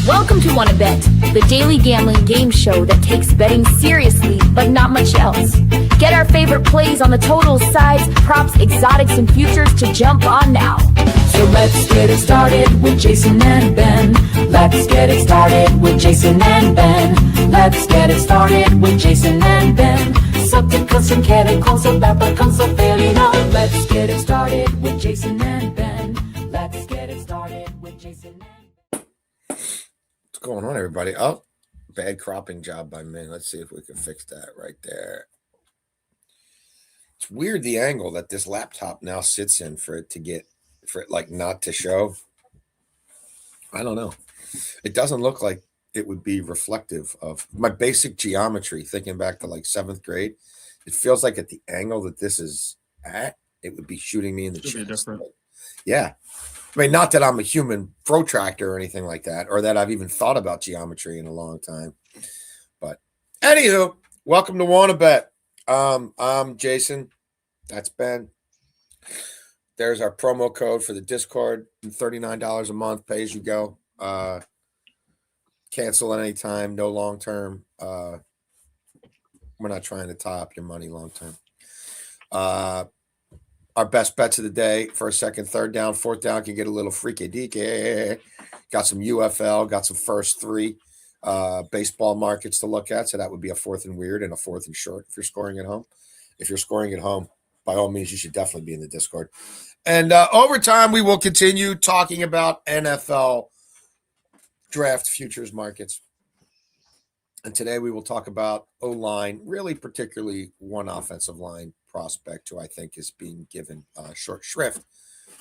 Welcome to Wanna Bet, the daily gambling game show that takes betting seriously, but not much else. Get our favorite plays on the totals, sides, props, exotics, and futures to jump on now. So let's get it started with Jason and Ben. Let's get it started with Jason and Ben. Let's get it started with Jason and Ben. Something constant chemicals about the constant failing on. Let's get it started with Jason and Ben. Let's get it started with Jason and Ben. What's going on, everybody? Oh, bad cropping job by me. Let's see if we can fix that right there. It's weird the angle that this laptop now sits in for it like not to show. I don't know. It doesn't look like it would be reflective of my basic geometry. Thinking back to like 7th grade, it feels like at the angle that this is at, it would be shooting me in the chest. Yeah. I mean, not that I'm a human protractor or anything like that, or that I've even thought about geometry in a long time. But anywho, welcome to Wanna Bet. I'm Jason. That's Ben. There's our promo code for the Discord, $39 a month, pay as you go. Cancel at any time, no long term. We're not trying to tie up your money long term. Our best bets of the day: first, second, third down, fourth down can get a little freaky deaky. Got some UFL, got some first three baseball markets to look at. So that would be a fourth and weird and a fourth and short if you're scoring at home. If you're scoring at home, by all means, you should definitely be in the Discord. And over time, we will continue talking about NFL draft futures markets. And today we will talk about O-line, really particularly one offensive line prospect who I think is being given short shrift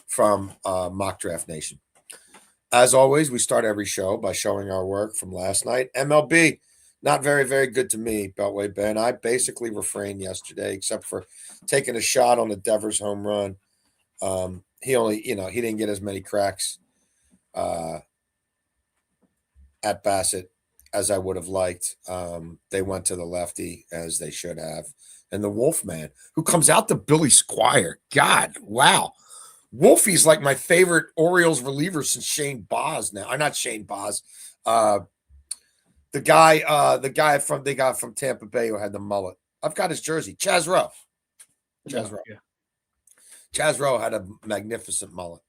from Mock Draft Nation. As always, we start every show by showing our work from last night. MLB, not very, very good to me, Beltway Ben. I basically refrained yesterday, except for taking a shot on the Devers home run. He didn't get as many cracks at Bassett as I would have liked. They went to the lefty as they should have. And the Wolfman, who comes out to Billy Squire. God, wow. Wolfie's like my favorite Orioles reliever since Shane Baz now. Or not Shane Baz. The guy they got from Tampa Bay who had the mullet. I've got his jersey. Chaz Rowe. Chaz Rowe. Yeah. Chaz Rowe had a magnificent mullet.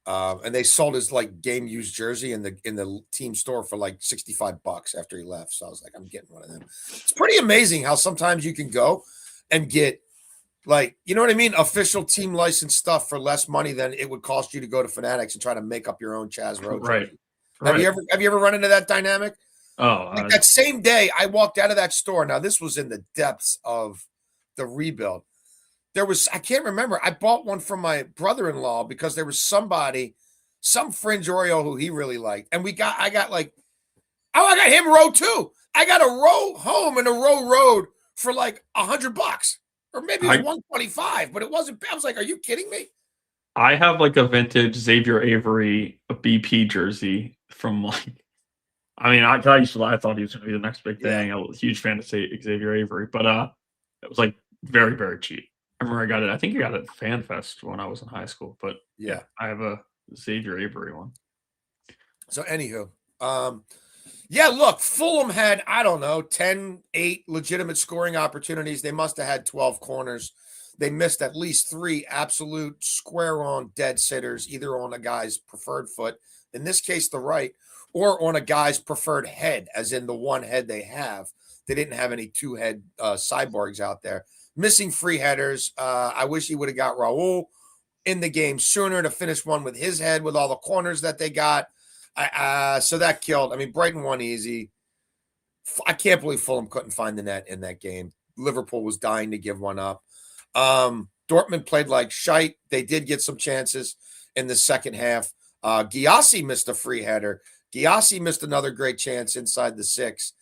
And they sold his like game used jersey in the team store for like $65 after he left. So I was like, I'm getting one of them. It's pretty amazing how sometimes you can go and get like, you know what I mean? Official team license stuff for less money than it would cost you to go to Fanatics and try to make up your own Chaz Rowe jersey. Right. Have you ever run into that dynamic? Oh, like that same day I walked out of that store. Now this was in the depths of the rebuild. I can't remember. I bought one from my brother-in-law because there was some fringe Oriole who he really liked. And I got him Row too. I got a Row home and a Row road for like $100 or maybe it was $125, but it wasn't. I was like, are you kidding me? I have like a vintage Xavier Avery, a BP jersey from like, I thought he was going to be the next big thing. I was a huge fan of Xavier Avery, but it was like very, very cheap. I remember I got it. I think I got it at FanFest when I was in high school. But yeah, I have a Xavier Avery one. So anywho, look, Fulham had, 10, 8 legitimate scoring opportunities. They must have had 12 corners. They missed at least 3 absolute square-on dead sitters, either on a guy's preferred foot, in this case the right, or on a guy's preferred head, as in the one head they have. They didn't have any 2-head cyborgs out there. Missing free headers. I wish he would have got Raul in the game sooner to finish one with his head with all the corners that they got. So that killed. Brighton won easy. I can't believe Fulham couldn't find the net in that game. Liverpool was dying to give one up. Dortmund played like shite. They did get some chances in the second half. Gyasi missed a free header. Gyasi missed another great chance inside the 6.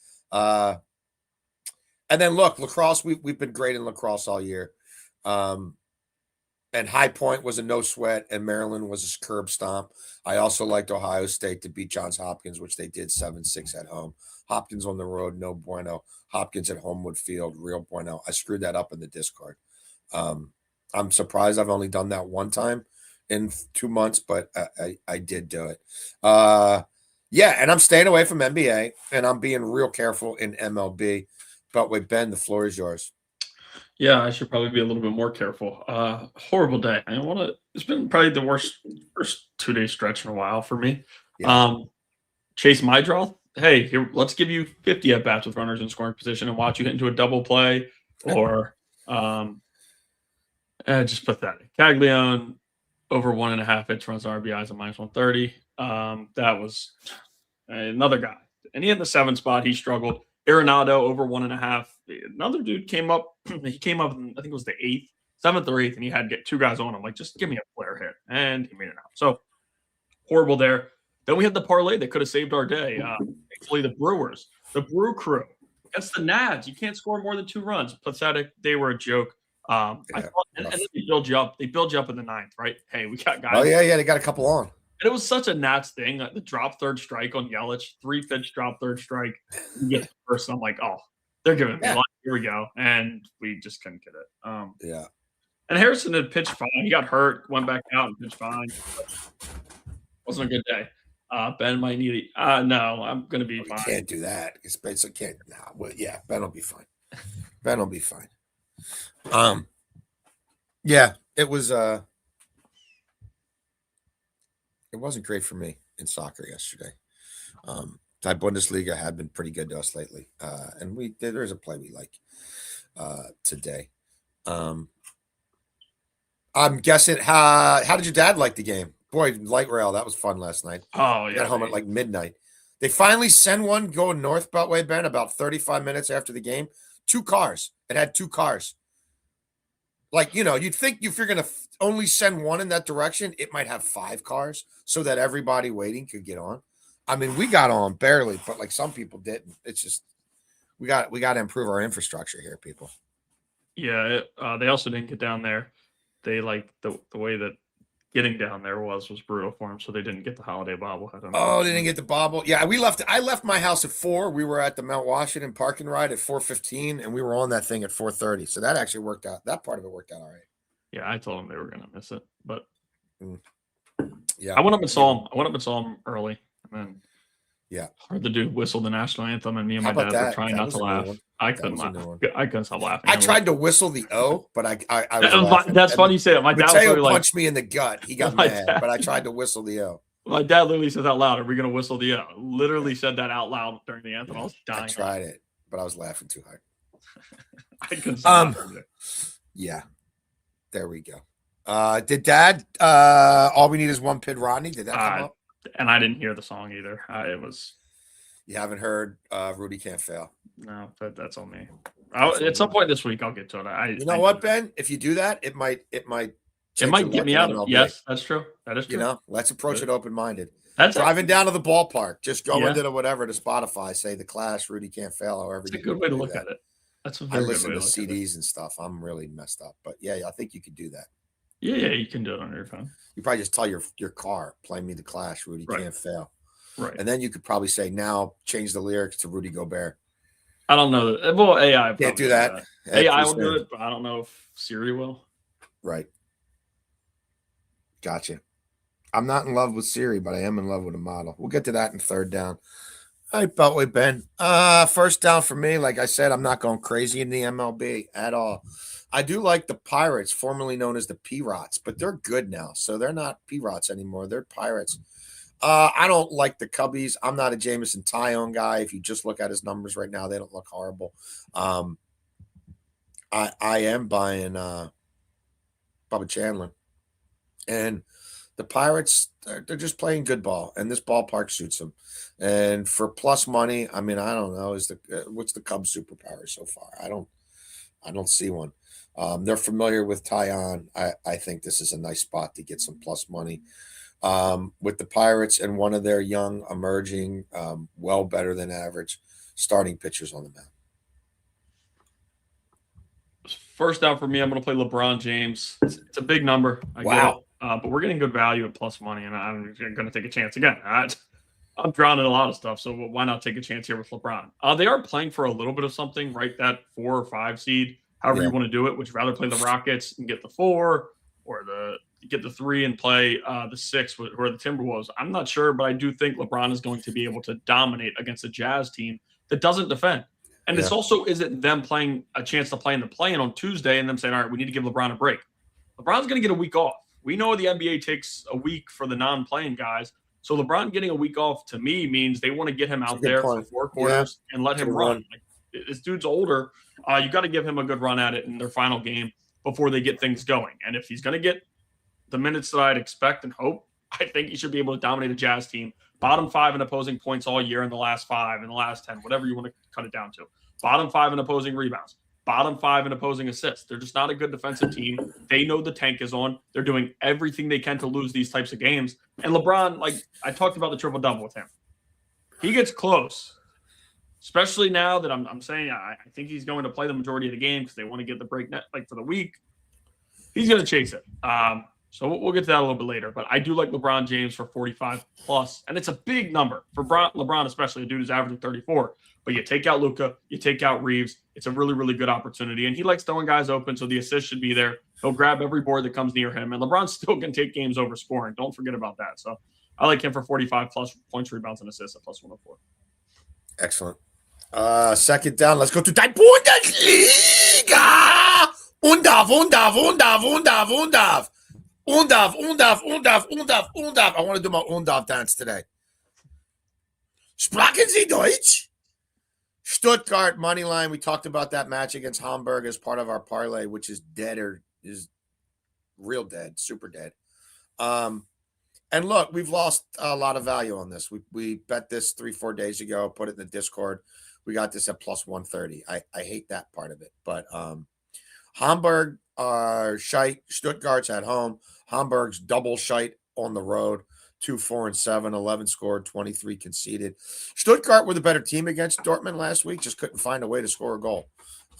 And then look, lacrosse, we've been great in lacrosse all year. And High Point was a no sweat, and Maryland was a curb stomp. I also liked Ohio State to beat Johns Hopkins, which they did 7-6 at home. Hopkins on the road, no bueno. Hopkins at Homewood Field, real bueno. I screwed that up in the Discord. I'm surprised I've only done that one time in 2 months, but I did do it. Yeah, and I'm staying away from NBA, and I'm being real careful in MLB. But wait, Ben, the floor is yours. Yeah, I should probably be a little bit more careful. Horrible day. I want to. It's been probably the worst first 2 day stretch in a while for me. Yeah. Chase my draw. Hey, here, let's give you 50 at bats with runners in scoring position and watch you hit into a double play or just pathetic. Caglione over 1.5 hits, runs RBIs at -130. That was another guy. And he had the 7 spot. He struggled. Arenado over 1.5. Another dude came up. He came up, I think it was the 8th, 7th or 8th, and he had to get 2 guys on him. Like, just give me a flare hit. And he made it out. So horrible there. Then we had the parlay that could have saved our day. Thankfully, the Brewers, the Brew Crew. Against the Nads. You can't score more than 2 runs. Pathetic. They were a joke. I thought, and then they build you up. They build you up in the 9th, right? Hey, we got guys. Oh, yeah. They got a couple on. And it was such a Nats thing. The drop third strike on Yelich, 3-pitch drop third strike. You get the first. I'm like, oh, they're giving me life. Here we go. And we just couldn't get it. Yeah. And Harrison had pitched fine. He got hurt, went back out and pitched fine. Wasn't a good day. Ben might need it. No, I'm going to be fine. Can't do that. Spencer can't. Nah, well, yeah, Ben will be fine. Ben will be fine. Yeah, it was. It wasn't great for me in soccer yesterday. Die Bundesliga had been pretty good to us lately, and there's a play we like today. I'm guessing. How did your dad like the game? Boy, light rail, that was fun last night. Oh, yeah. Got home at like midnight. They finally send one going north Beltway, Ben, about 35 minutes after the game. 2 cars. It had 2 cars. Like, you'd think if you're going to only send one in that direction, it might have 5 cars so that everybody waiting could get on. I mean, we got on barely, but like some people didn't. It's just we got to improve our infrastructure here, people. Yeah, they also didn't get down there. They like the way that getting down there was brutal for them, so they didn't get the holiday bobblehead. Oh, they didn't get the bobble. Yeah, I left my house at 4. We were at the Mount Washington park and ride at 4:15, and we were on that thing at 4:30. So that actually worked out. That part of it worked out all right. Yeah, I told them they were gonna miss it, but yeah, I went up and saw them early, and then hard to do. Whistle the national anthem, and me and my dad were trying not to laugh. I couldn't laugh. I couldn't stop laughing. I tried to whistle the O, but I that's funny you say that. My dad punched me in the gut. He got mad, but I tried to whistle the O. My dad literally says out loud, "Are we going to whistle the O?" Literally said that out loud during the anthem. I was dying. I tried it, but I was laughing too hard. I couldn't stop laughing. Yeah, there we go. Did Dad? All we need is one Pid Rodney. Did that come up? And I didn't hear the song either. It was. You haven't heard Rudy Can't Fail? No, that's on me. At some point this week, I'll get to it. You know what, Ben? If you do that, it might get me out of. Yes, that's true. That is true. Let's approach it open-minded. That's driving down to the ballpark. Just go into the whatever to Spotify. Say the Clash, Rudy Can't Fail. However, it's a good way to look at it. That's a very I listen good to CDs and stuff. I'm really messed up, but yeah, I think you could do that. Yeah, you can do it on your phone. You probably just tell your car, play me the Clash, Rudy Can't Fail. Right. And then you could probably say, now change the lyrics to Rudy Gobert. I don't know. Well, AI can't do that. AI will do it, but I don't know if Siri will. Right. Gotcha. I'm not in love with Siri, but I am in love with a model. We'll get to that in third down. All right, Beltway Ben. First down for me, like I said, I'm not going crazy in the MLB at all. I do like the Pirates, formerly known as the P-Rots, but they're good now. So they're not P-Rots anymore. They're Pirates. I don't like the Cubbies. I'm not a Jameson Taillon guy. If you just look at his numbers right now, they don't look horrible. I am buying Bubba Chandler. And the Pirates, they're just playing good ball, and this ballpark suits them. And for plus money, I mean, I don't know, what's the Cubs superpower so far? I don't see one. They're familiar with Taillon. I think this is a nice spot to get some plus money. With the Pirates and one of their young, emerging, well better than average starting pitchers on the mound. First out for me, I'm going to play LeBron James. It's a big number. I get it. But we're getting good value at plus money, and I'm going to take a chance again. I'm drowning in a lot of stuff, so why not take a chance here with LeBron? They are playing for a little bit of something, right? That 4 or 5 seed, however you want to do it. Would you rather play the Rockets and get the 4, or the get the 3 and play the 6 who are the Timberwolves. I'm not sure, but I do think LeBron is going to be able to dominate against a Jazz team that doesn't defend. And this also isn't them playing a chance to play in the play-in on Tuesday and them saying, all right, we need to give LeBron a break. LeBron's going to get a week off. We know the NBA takes a week for the non-playing guys. So LeBron getting a week off, to me, means they want to get him out there for 4 quarters and let him run. Like, this dude's older. You got to give him a good run at it in their final game before they get things going. And if he's going to get the minutes that I'd expect and hope, I think he should be able to dominate a Jazz team. Bottom 5 in opposing points all year in the last 5, in the last 10, whatever you want to cut it down to. Bottom 5 in opposing rebounds. Bottom 5 in opposing assists. They're just not a good defensive team. They know the tank is on. They're doing everything they can to lose these types of games. And LeBron, like I talked about the triple-double with him. He gets close, especially now that I'm saying I think he's going to play the majority of the game because they want to get the break net like for the week. He's going to chase it. So we'll get to that a little bit later. But I do like LeBron James for 45 plus. And it's a big number for LeBron, especially a dude who's averaging 34. But you take out Luka, you take out Reeves. It's a really, really good opportunity. And he likes throwing guys open, so the assist should be there. He'll grab every board that comes near him. And LeBron still can take games over scoring. Don't forget about that. So I like him for 45 plus points, rebounds, and assists at plus 104. Excellent. Second down. Let's go to die Bundesliga. Undav. I want to do my Undav dance today. Sprachen Sie Deutsch? Stuttgart money line. We talked about that match against Hamburg as part of our parlay, which is dead or is real dead, super dead. And look, we've lost a lot of value on this. We bet this 3-4 days ago, put it in the Discord. We got this at plus 130. I hate that part of it, but Hamburg are shite. Stuttgart's at home. Hamburg's double shite on the road. 2-4-7, 11 scored, 23 conceded. Stuttgart were the better team against Dortmund last week, just couldn't find a way to score a goal.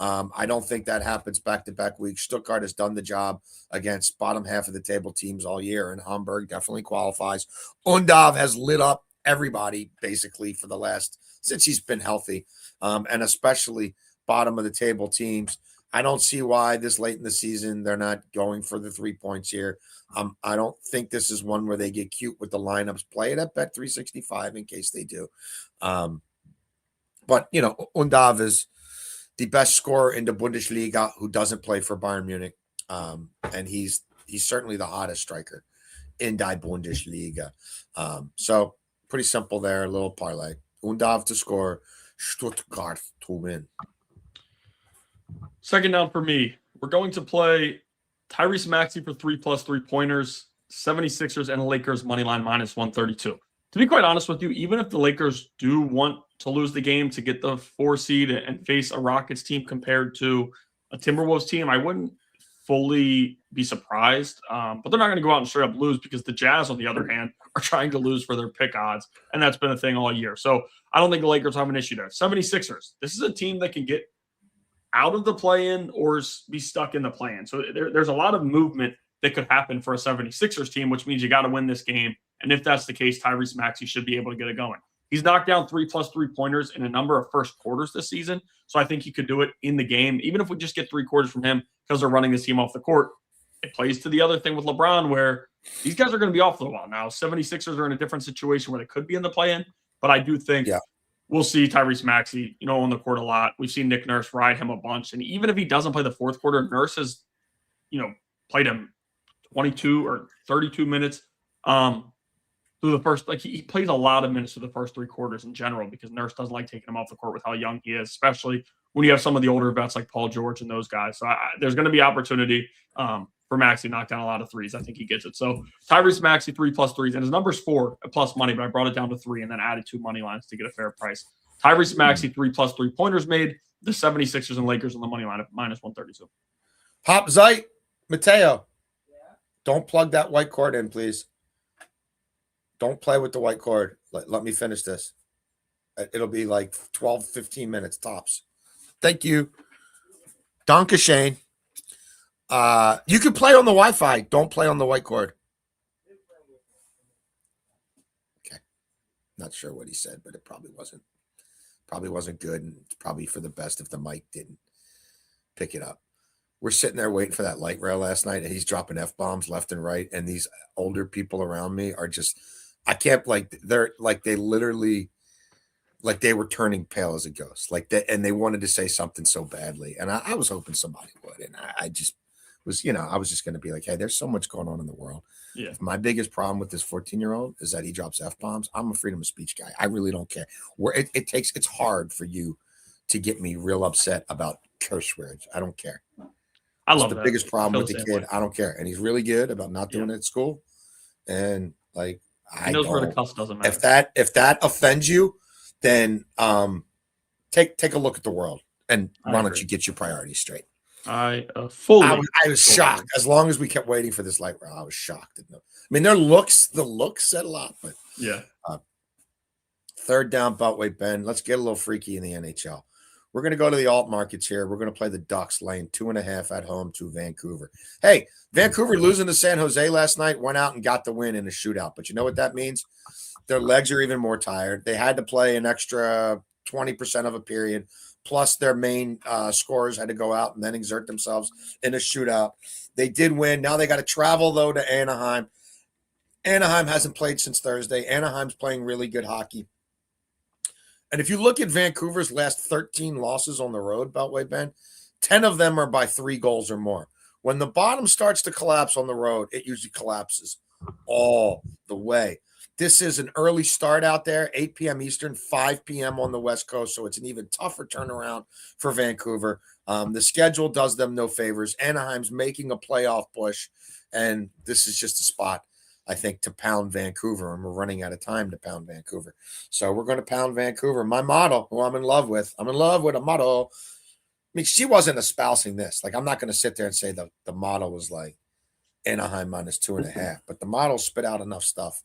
I don't think that happens back-to-back weeks. Stuttgart has done the job against bottom half of the table teams all year, and Hamburg definitely qualifies. Undav has lit up everybody, basically, for the last – since he's been healthy, and especially bottom of the table teams. I don't see why this late in the season they're not going for the 3 points here. I don't think this is one where they get cute with the lineups. Play it at Bet365 in case they do. But, you know, Undav is the best scorer in the Bundesliga who doesn't play for Bayern Munich. And he's certainly the hottest striker in die Bundesliga. So pretty simple there, a little parlay. Undav to score, Stuttgart to win. Second down for me. We're going to play Tyrese Maxey for 3+ 3-pointers, 76ers and Lakers money line minus 132. To be quite honest with you, even if the Lakers do want to lose the game to get the 4 seed and face a Rockets team compared to a Timberwolves team, I wouldn't fully be surprised. But they're not going to go out and straight up lose because the Jazz, on the other hand, are trying to lose for their pick odds. And that's been a thing all year. So I don't think the Lakers have an issue there. 76ers, this is a team that can get out of the play-in or be stuck in the play-in. So there's a lot of movement that could happen for a 76ers team, which means you got to win this game. And if that's the case, Tyrese Maxey should be able to get it going. He's knocked down 3+ 3-pointers in a number of first quarters this season. So I think he could do it in the game. Even if we just get 3 quarters from him because they're running this team off the court, it plays to the other thing with LeBron where these guys are going to be off for a while now. 76ers are in a different situation where they could be in the play-in. But I do think we'll see Tyrese Maxey, on the court a lot. We've seen Nick Nurse ride him a bunch. And even if he doesn't play the fourth quarter, Nurse has, played him 22 or 32 minutes through the first. Like he plays a lot of minutes through the first 3 quarters in general because Nurse doesn't like taking him off the court with how young he is, especially when you have some of the older vets like Paul George and those guys. So there's going to be opportunity for Maxey to knock down a lot of threes. I think he gets it. So Tyrese Maxey 3+ 3s, and his number's 4 plus money, but I brought it down to 3 and then added 2 money lines to get a fair price. Tyrese Maxey 3+ 3-pointers made. The 76ers and Lakers on the money line at minus 132. Hop Zeit, Mateo. Don't plug that white cord in, please. Don't play with the white cord. Let me finish this. It'll be like 12, 15 minutes tops. Thank you. Danke Shane. You can play on the Wi-Fi. Don't play on the white cord. Okay. Not sure what he said, but it probably wasn't good. And it's probably for the best if the mic didn't pick it up. we're sitting there waiting for that light rail last night, and he's dropping F-bombs left and right, and these older people around me are just, I can't, like, they're like, they literally, like, they were turning pale as a ghost, like that, and they wanted to say something so badly, and I was hoping somebody would, and I just was, I was just going to be like, hey, there's so much going on in the world. Yeah. My biggest problem with this 14-year-old is that he drops F-bombs. I'm a freedom of speech guy. I really don't care. It's hard for you to get me real upset about curse words. I don't care. I love the that. biggest problem with the the same kid. way. I don't care. And he's really good about not doing it at school. And like, He knows where the cuss doesn't matter. If that offends you, then take a look at the world, and why don't you get your priorities straight? I was shocked. As long as we kept waiting for this light rail, I was shocked. I mean, the looks said a lot, but yeah. Third down, Beltway Bend. Let's get a little freaky in the NHL. We're going to go to the alt markets here. We're going to play the Ducks, laying 2.5 at home to Vancouver. Hey, Vancouver losing to San Jose last night, went out and got the win in a shootout. But you know what that means? Their legs are even more tired. They had to play an extra 20% of a period. Plus, their main scorers had to go out and then exert themselves in a shootout. They did win. Now they got to travel, though, to Anaheim. Anaheim hasn't played since Thursday. Anaheim's playing really good hockey. And if you look at Vancouver's last 13 losses on the road, Beltway Bend, 10 of them are by 3 goals or more. When the bottom starts to collapse on the road, it usually collapses all the way. This is an early start out there, 8 p.m. Eastern, 5 p.m. on the West Coast, so it's an even tougher turnaround for Vancouver. The schedule does them no favors. Anaheim's making a playoff push, and this is just a spot, I think, to pound Vancouver, and we're running out of time to pound Vancouver. So we're going to pound Vancouver. My model, who I'm in love with a model. I mean, she wasn't espousing this. Like, I'm not going to sit there and say the model was like Anaheim minus 2.5, but the model spit out enough stuff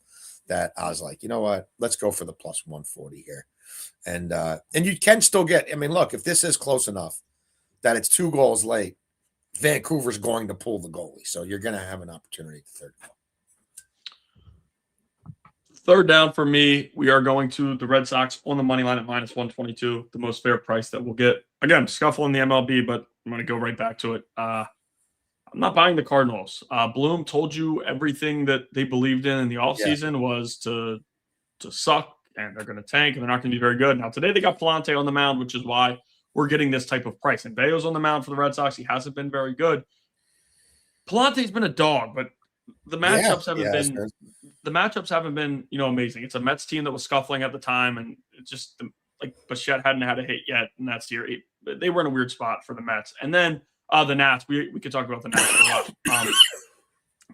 that I was like, you know what? Let's go for the plus 140 here. And you can still get, I mean, look, if this is close enough that it's 2 goals late, Vancouver's going to pull the goalie. So you're going to have an opportunity at the third goal. Third down for me, we are going to the Red Sox on the money line at minus 122, the most fair price that we'll get. Again, scuffle in the MLB, but I'm going to go right back to it. I'm not buying the Cardinals. Bloom told you everything that they believed in the offseason was to suck, and they're going to tank, and they're not going to be very good. Now, today they got Palante on the mound, which is why we're getting this type of price. And Bayo's on the mound for the Red Sox. He hasn't been very good. Palante's been a dog, but the matchups haven't been amazing. It's a Mets team that was scuffling at the time, and it's just like Bichette hadn't had a hit yet, and that's year 8. They were in a weird spot for the Mets. And then the Nats, we could talk about the Nats a lot.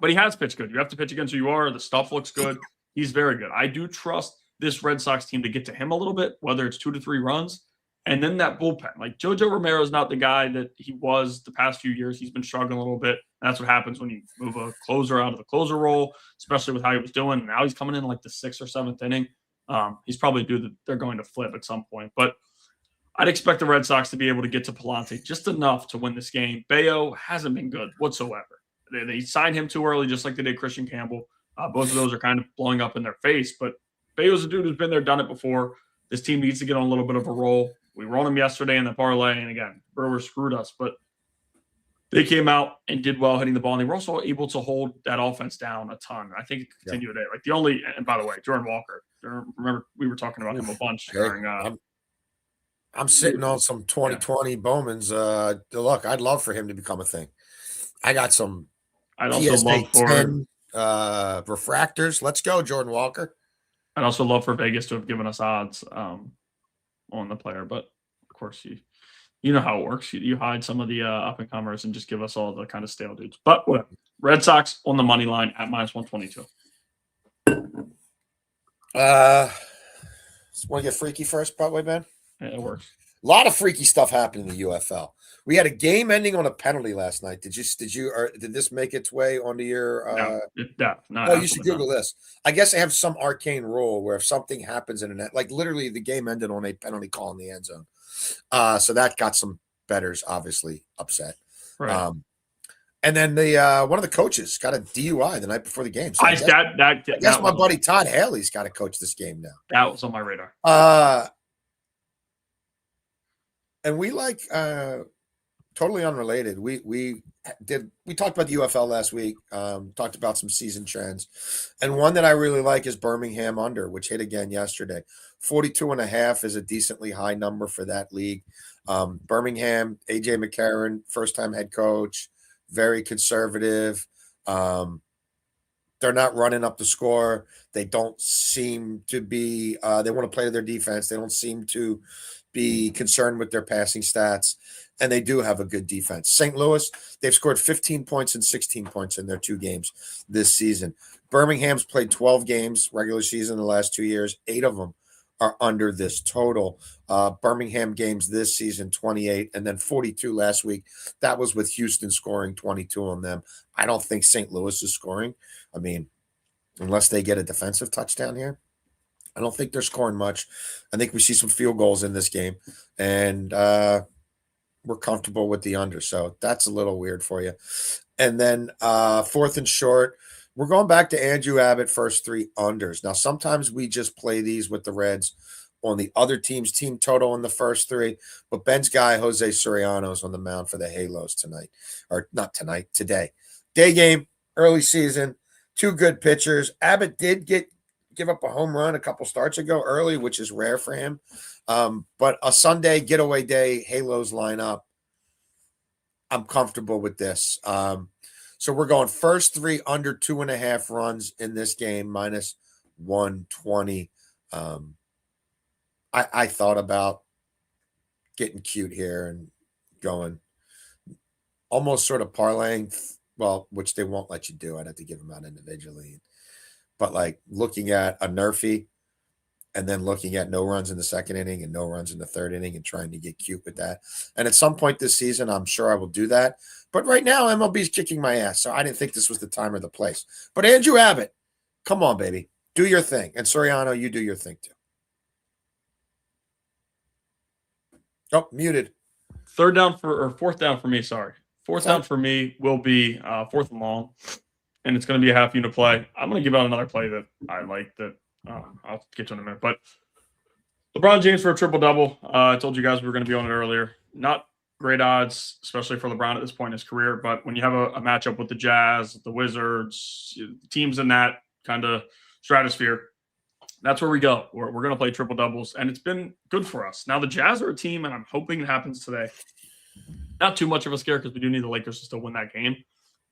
But he has pitched good. You have to pitch against who you are. The stuff looks good. He's very good. I do trust this Red Sox team to get to him a little bit, whether it's 2 to 3 runs. And then that bullpen. Like, Jojo Romero is not the guy that he was the past few years. He's been struggling a little bit. And that's what happens when you move a closer out of the closer role, especially with how he was doing. Now he's coming in like the 6th or 7th inning. He's probably due that they're going to flip at some point. But I'd expect the Red Sox to be able to get to Palante just enough to win this game. Bayo hasn't been good whatsoever. They signed him too early, just like they did Christian Campbell. Both of those are kind of blowing up in their face. But Bayo's a dude who's been there, done it before. This team needs to get on a little bit of a roll. We were on them yesterday in the parlay, and again, Brewers screwed us. But they came out and did well hitting the ball, and they were also able to hold that offense down a ton. I think it continued today. Like, and by the way, Jordan Walker, remember we were talking about him a bunch during I'm sitting on some 2020 Bowman's. Look, I'd love for him to become a thing. I got some PSA 10 refractors. Let's go, Jordan Walker. I'd also love for Vegas to have given us odds on the player, but of course you know how it works. You hide some of the up and comers and just give us all the kind of stale dudes. But whatever. Red Sox on the money line at minus 122. Want to get freaky first, probably, man? Yeah, it works. A lot of freaky stuff happened in the UFL. We had a game ending on a penalty last night. Did this make its way onto your? No. You should Google this. I guess they have some arcane rule where if something happens in like literally the game ended on a penalty call in the end zone. So that got some bettors obviously upset. Right. And then the one of the coaches got a DUI the night before the game. So I guess my buddy Todd Haley's got to coach this game now. That was on my radar. And we totally unrelated. We talked about the UFL last week. Talked about some season trends, and one that I really like is Birmingham under, which hit again yesterday. 42.5 is a decently high number for that league. Birmingham, AJ McCarron, first time head coach, very conservative. They're not running up the score. They don't seem to be. They want to play to their defense. They don't seem to be concerned with their passing stats, and they do have a good defense. St. Louis, they've scored 15 points and 16 points in their 2 games this season. Birmingham's played 12 games regular season in the last 2 years. 8 of them are under this total. Birmingham games this season, 28, and then 42 last week. That was with Houston scoring 22 on them. I don't think St. Louis is scoring. I mean, unless they get a defensive touchdown here, I don't think they're scoring much. I think we see some field goals in this game, and we're comfortable with the under. So that's a little weird for you. And then fourth and short, we're going back to Andrew Abbott, first 3 unders. Now, sometimes we just play these with the Reds on the other team's team total in the first 3, but Ben's guy, Jose Soriano's on the mound for the Halos tonight. Or not tonight, today. Day game, early season, 2 good pitchers. Abbott did give up a home run a couple starts ago early, which is rare for him. But a Sunday getaway day, Halos lineup, I'm comfortable with this. So we're going first 3 under 2.5 runs in this game, minus 120. I thought about getting cute here and going almost sort of parlaying, well, which they won't let you do. I'd have to give them out individually. But like looking at a Nerfy and then looking at no runs in the second inning and no runs in the third inning and trying to get cute with that. And at some point this season, I'm sure I will do that. But right now, MLB is kicking my ass, so I didn't think this was the time or the place. But Andrew Abbott, come on, baby. Do your thing. And Soriano, you do your thing too. Oh, muted. Fourth down for me, sorry. Fourth down for me will be 4th and long, and it's going to be a half unit play. I'm going to give out another play that I like that I'll get to in a minute. But LeBron James for a triple-double. I told you guys we were going to be on it earlier. Not great odds, especially for LeBron at this point in his career. But when you have a matchup with the Jazz, the Wizards, teams in that kind of stratosphere, that's where we go. We're going to play triple doubles, and it's been good for us. Now, the Jazz are a team, and I'm hoping it happens today. Not too much of a scare because we do need the Lakers to still win that game,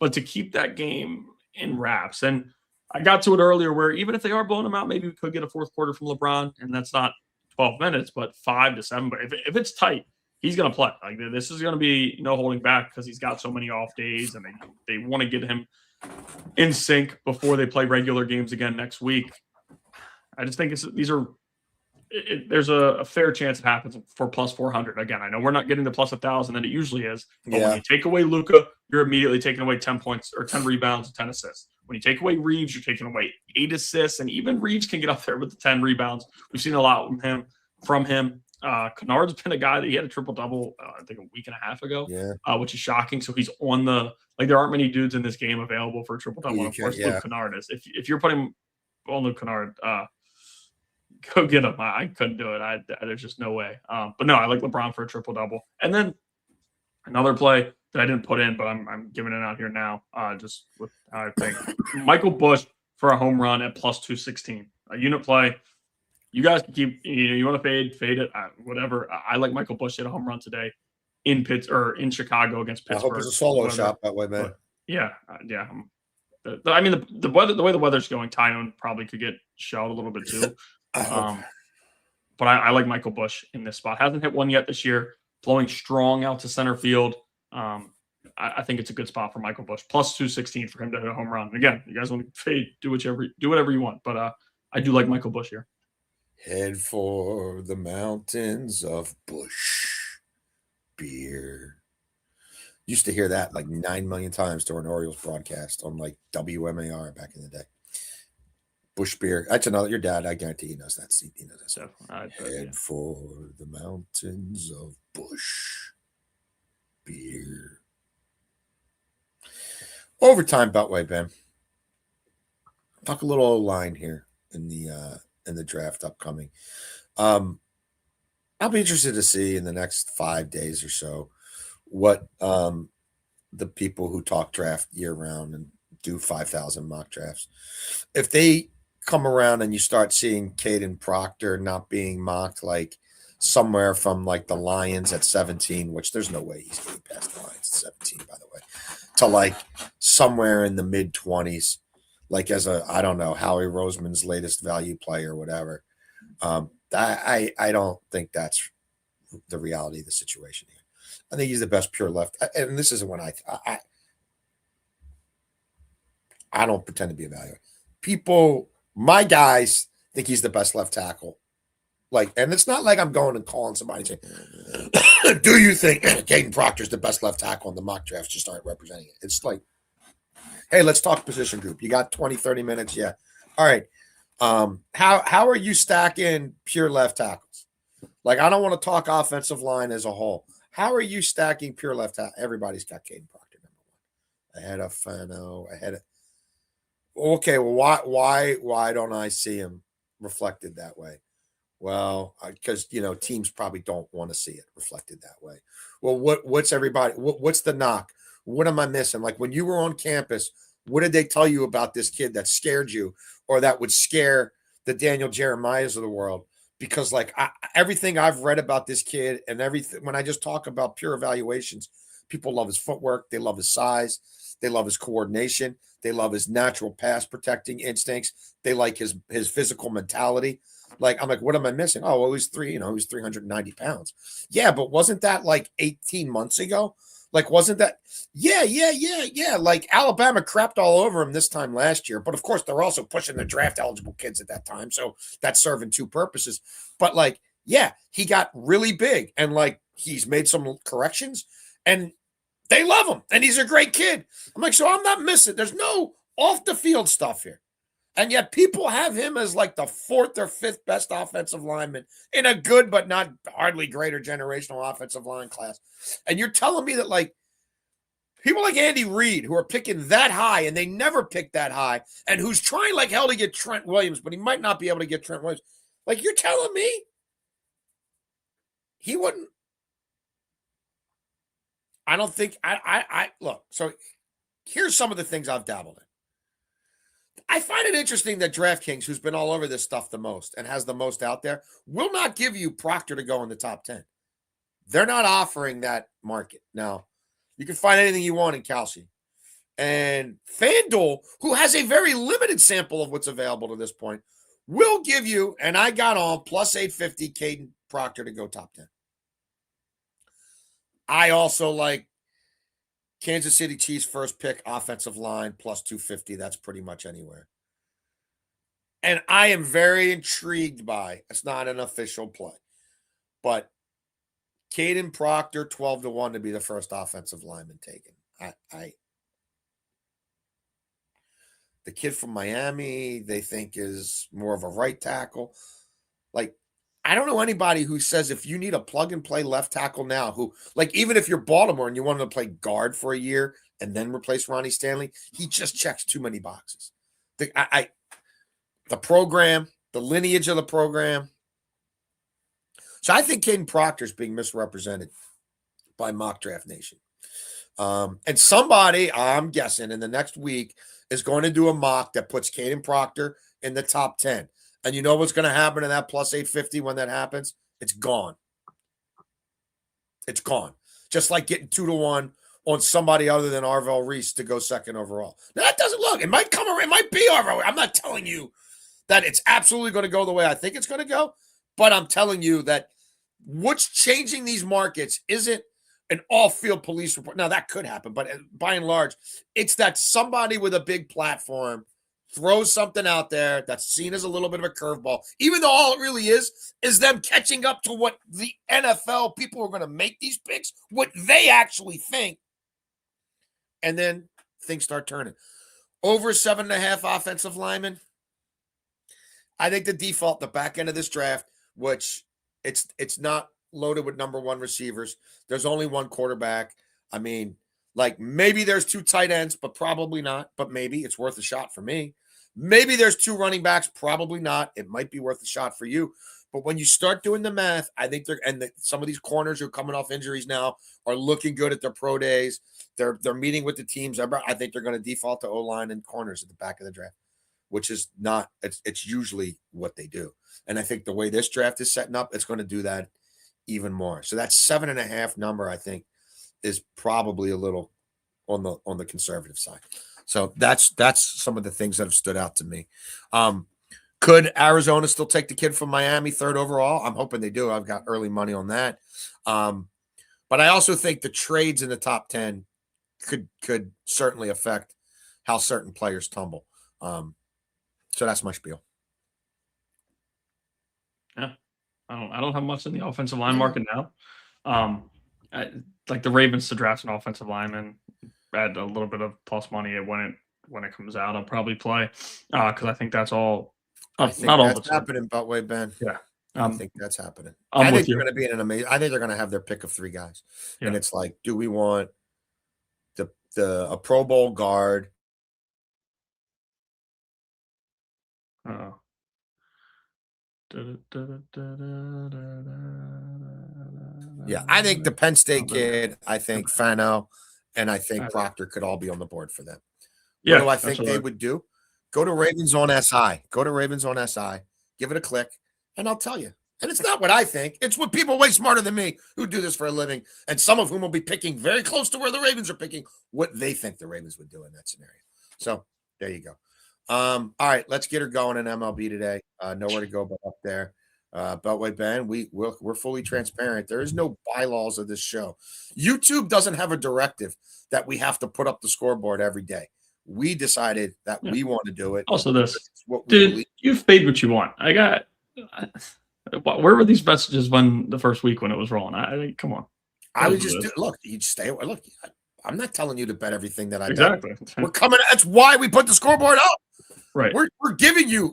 but to keep that game in wraps. And I got to it earlier where even if they are blowing them out, maybe we could get a 4th quarter from LeBron, and that's not 12 minutes, but 5 to 7. But if it's tight, he's going to play. Like this is going to be no holding back because he's got so many off days, and they want to get him in sync before they play regular games again next week. I just think there's a fair chance it happens for plus 400. Again, I know we're not getting the plus 1,000 that it usually is, but when you take away Luka, you're immediately taking away 10 points or 10 rebounds and 10 assists. When you take away Reeves, you're taking away 8 assists, and even Reeves can get up there with the 10 rebounds. We've seen a lot from him. Kennard's been a guy that he had a triple-double, I think, a week and a half ago, which is shocking. So he's on there aren't many dudes in this game available for a triple-double. Of course, Luke Kennard is. If you're putting on Luke Kennard, go get him. I couldn't do it. There's just no way. But no, I like LeBron for a triple-double. And then another play that I didn't put in, but I'm giving it out here now, just with how I think. Michael Busch for a home run at plus 216. A unit play. You guys can keep, you want to fade it, whatever. I like Michael Busch hit a home run today in Chicago against Pittsburgh. I hope it's a solo shot that way, man. Yeah. I mean, the weather, the way the weather's going, Tyone probably could get shelled a little bit too. But I like Michael Busch in this spot. Hasn't hit one yet this year. Blowing strong out to center field. I think it's a good spot for Michael Busch. Plus 216 for him to hit a home run. Again, you guys want to fade, do whatever you want. But I do like Michael Busch here. Head for the mountains of Busch beer. Used to hear that like 9 million times during Orioles broadcast on like WMAR back in the day. Busch beer. That's another. Your dad, I guarantee he knows that. He knows that. So, head for the mountains of Busch beer. Overtime Beltway, Ben. Talk a little line here in the draft upcoming. I'll be interested to see in the next 5 days or so what the people who talk draft year round and do 5,000 mock drafts, if they come around and you start seeing Caden Proctor not being mocked, like somewhere from like the Lions at 17, which there's no way he's getting past the Lions at 17, by the way, to like somewhere in the mid 20s, like as a, I don't know, Howie Roseman's latest value play or whatever. I don't think that's the reality of the situation here. I think he's the best pure left, and this isn't when I don't pretend to be a value. People, my guys, think he's the best left tackle. Like, and it's not like I'm going and calling somebody saying, "Do you think Caden Proctor's the best left tackle in the mock drafts?" Just start representing it. It's like, hey, let's talk position group. You got 20, 30 minutes? Yeah. All right. How are you stacking pure left tackles? Like, I don't want to talk offensive line as a whole. How are you stacking pure left tackle? Everybody's got Caden Proctor number one. Ahead of Fano, ahead of. Okay, well, why don't I see him reflected that way? Well, because teams probably don't want to see it reflected that way. Well, what's everybody? What's the knock? What am I missing? Like when you were on campus, what did they tell you about this kid that scared you, or that would scare the Daniel Jeremiahs of the world? Because like everything I've read about this kid and everything, when I just talk about pure evaluations, people love his footwork, they love his size, they love his coordination, they love his natural pass protecting instincts, they like his physical mentality. Like, I'm like, what am I missing? Oh, well, he's 390 pounds. Yeah, but wasn't that like 18 months ago? Like, wasn't that? Yeah. Like, Alabama crapped all over him this time last year. But of course, they're also pushing the draft eligible kids at that time. So that's serving two purposes. But like, yeah, he got really big and like he's made some corrections and they love him. And he's a great kid. I'm like, so I'm not missing. There's no off the field stuff here. And yet people have him as like the fourth or fifth best offensive lineman in a good but not hardly greater generational offensive line class. And you're telling me that like people like Andy Reid who are picking that high and they never pick that high and who's trying like hell to get Trent Williams, but he might not be able to get Trent Williams. Like you're telling me he wouldn't. I don't think I look. So here's some of the things I've dabbled in. I find it interesting that DraftKings, who's been all over this stuff the most and has the most out there, will not give you Proctor to go in the top 10. They're not offering that market. Now, you can find anything you want in Calci. And FanDuel, who has a very limited sample of what's available to this point, will give you, and I got on, plus 850 Caden Proctor to go top 10. I also like Kansas City Chiefs first pick offensive line plus 250. That's pretty much anywhere. And I am very intrigued by, it's not an official play, but Caden Proctor 12-1 to be the first offensive lineman taken. The kid from Miami, they think is more of a right tackle. Like, I don't know anybody who says if you need a plug and play left tackle now, who like even if you're Baltimore and you want to play guard for a year and then replace Ronnie Stanley, he just checks too many boxes. The program, the lineage of the program. So I think Caden Proctor is being misrepresented by Mock Draft Nation. And somebody, I'm guessing, in the next week is going to do a mock that puts Caden Proctor in the top 10. And you know what's going to happen to that plus 850 when that happens? It's gone. It's gone. Just like getting 2-1 on somebody other than Arvell Reese to go second overall. Now, that doesn't look. It might come around. It might be Arvell. I'm not telling you that it's absolutely going to go the way I think it's going to go. But I'm telling you that what's changing these markets isn't an all-field police report. Now, that could happen. But by and large, it's that somebody with a big platform throws something out there that's seen as a little bit of a curveball, even though all it really is them catching up to what the NFL people are going to make these picks, what they actually think. And then things start turning. Over 7.5 offensive linemen. I think the default, the back end of this draft, which it's not loaded with number one receivers. There's only one quarterback. I mean, like maybe there's 2 tight ends, but probably not. But maybe it's worth a shot for me. Maybe there's 2 running backs, probably not. It might be worth a shot for you. But when you start doing the math, I think some of these corners who are coming off injuries now are looking good at their pro days. They're meeting with the teams. I think they're going to default to O-line and corners at the back of the draft, which is not. It's usually what they do. And I think the way this draft is setting up, it's going to do that even more. So that 7.5 number, I think, is probably a little on the conservative side. So that's some of the things that have stood out to me. Could Arizona still take the kid from Miami 3rd overall? I'm hoping they do. I've got early money on that. But I also think the trades in the top 10 could certainly affect how certain players tumble. So that's my spiel. Yeah, I don't have much in the offensive line market now. Like the Ravens to draft an offensive lineman, add a little bit of plus money when it comes out. I'll probably play because I think that's all. I think not all that's happening, Beltway, Ben. Yeah, I think that's happening. I think they're going to be in an amazing. I think they're going to have their pick of 3 guys, and it's like, do we want a Pro Bowl guard? Yeah, I think the Penn State kid, I think Fano, and I think Proctor could all be on the board for them. What do I think they would do? Go to Ravens on SI. Go to Ravens on SI. Give it a click, and I'll tell you. And it's not what I think. It's what people way smarter than me who do this for a living, and some of whom will be picking very close to where the Ravens are picking what they think the Ravens would do in that scenario. So there you go. All right, let's get her going in MLB today. Nowhere to go but up there. Beltway Ben, we're fully transparent. There is no bylaws of this show. YouTube doesn't have a directive that we have to put up the scoreboard every day. We decided that we want to do it. Also, dude, you've paid what you want. Where were these messages when the first week when it was rolling? Come on. I would just look. You stay. Look, I'm not telling you to bet everything that I exactly. bet. We're coming. That's why we put the scoreboard up. Right. We're giving you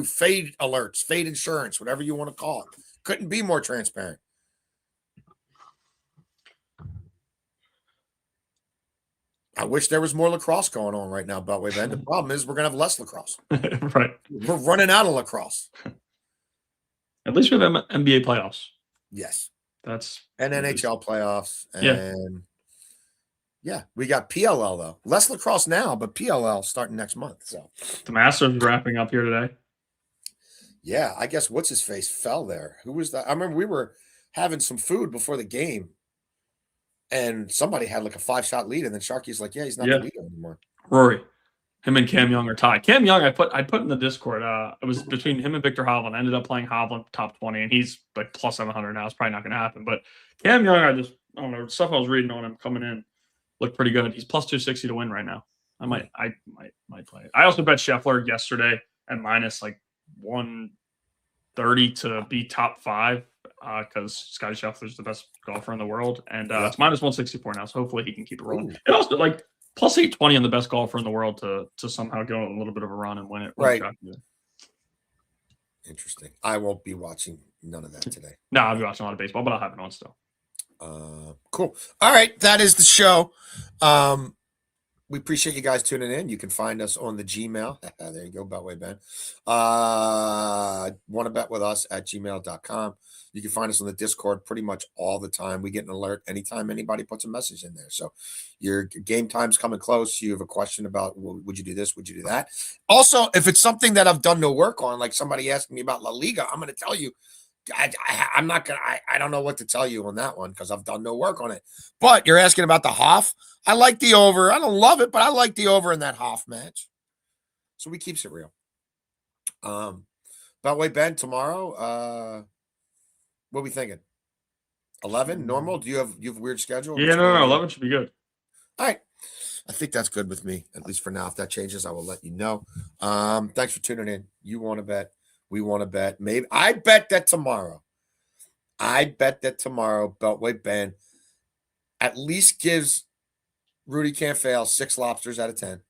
fade alerts, fade insurance, whatever you want to call it. Couldn't be more transparent. I wish there was more lacrosse going on right now, Beltway Ben. The problem is we're gonna have less lacrosse. Right. We're running out of lacrosse. At least we have NBA playoffs. Yes. That's and NHL playoffs. And yeah, we got PLL though. Less lacrosse now, but PLL starting next month. So the Masters wrapping up here today. Yeah, I guess what's his face fell there. Who was that? I remember we were having some food before the game, and somebody had like a 5-shot lead, and then Sharky's like, "Yeah, he's not the leader anymore." Rory, him and Cam Young are tied. Cam Young, I put in the Discord. It was between him and Victor Hovland. I ended up playing Hovland top 20, and he's like plus 700 now. It's probably not going to happen. But Cam Young, I don't know, stuff I was reading on him coming in looked pretty good. He's plus 260 to win right now. I might play it. I also bet Scheffler yesterday at minus like 130 to be top 5 because Scotty Scheffler's the best golfer in the world, and it's minus 164 now. So hopefully he can keep it rolling. Ooh. And also like plus 820 on the best golfer in the world to somehow go on a little bit of a run and win it. Right. Interesting. I won't be watching none of that today. No, I'll be watching a lot of baseball, but I'll have it on still. Cool. All right, that is the show. We appreciate you guys tuning in. You can find us on the Gmail. There you go, Beltway Ben. Want to bet with us at gmail.com. You can find us on the Discord pretty much all the time. We get an alert anytime anybody puts a message in there. So your game time's coming close. You have a question about, well, would you do this? Would you do that? Also, if it's something that I've done no work on, like somebody asking me about La Liga, I'm going to tell you, I'm not going to, I don't know what to tell you on that one because I've done no work on it. But you're asking about the Hoff. I like the over. I don't love it, but I like the over in that Hoff match. So we keeps it real. Beltway Ben, tomorrow, what are we thinking? 11 normal? Do you have a weird schedule? Yeah, no, 11 should be good. All right. I think that's good with me, at least for now. If that changes, I will let you know. Thanks for tuning in. You want to bet. We want to bet. Maybe I bet that tomorrow, Beltway Ben at least gives Rudy Can't Fail 6 lobsters out of 10.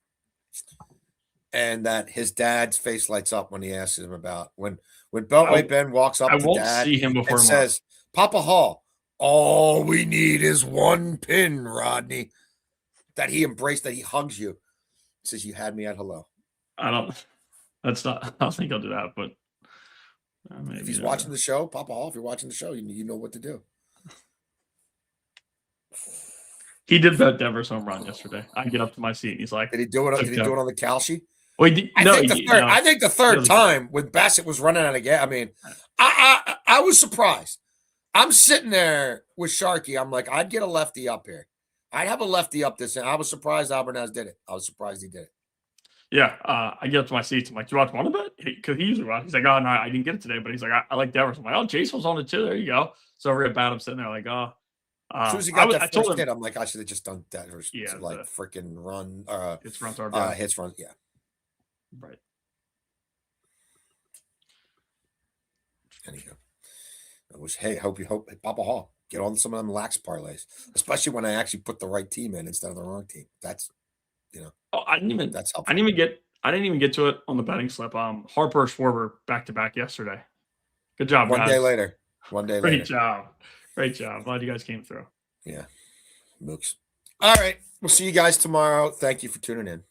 And that his dad's face lights up when he asks him about when Beltway Ben walks up to dad see him before and says, Papa Hall, all we need is one pin, Rodney. That he embraced, that he hugs you. Says, you had me at hello. I don't think I'll do that, but Maybe, If he's watching the show, Papa Hall, if you're watching the show, you know what to do. he did bet Devers home run yesterday. I get up to my seat and he's like, Did he do it? Did he do it on the Calci? Well, I think the third time when Bassett was running out of gas. I mean, I was surprised. I'm sitting there with Sharky. I'm like, I'd get a lefty up here. I'd have a lefty up this. And I was surprised Alvarez did it. I was surprised he did it. Yeah, I get up to my seats. I'm like, do you want to bet? Because he usually runs. He's like, oh, no, I didn't get it today. But he's like, I like Devers. I'm like, oh, Jason was on it too. There you go. So over at bat, I'm sitting there like, oh. As soon as he got that first hit, I'm like, I should have just done Devers. Yeah, like freaking run. Hits, runs, RBI. Hits, runs. Yeah. Right. Anyhow, hope Papa Hall get on some of them lax parlays, especially when I actually put the right team in instead of the wrong team. That's, Oh, I didn't even. That's helpful. I didn't even get to it on the betting slip. Harper Schwarber back to back yesterday. Good job, One guys. day later. Great job. Great job. Glad you guys came through. Yeah. Mooks. All right. We'll see you guys tomorrow. Thank you for tuning in.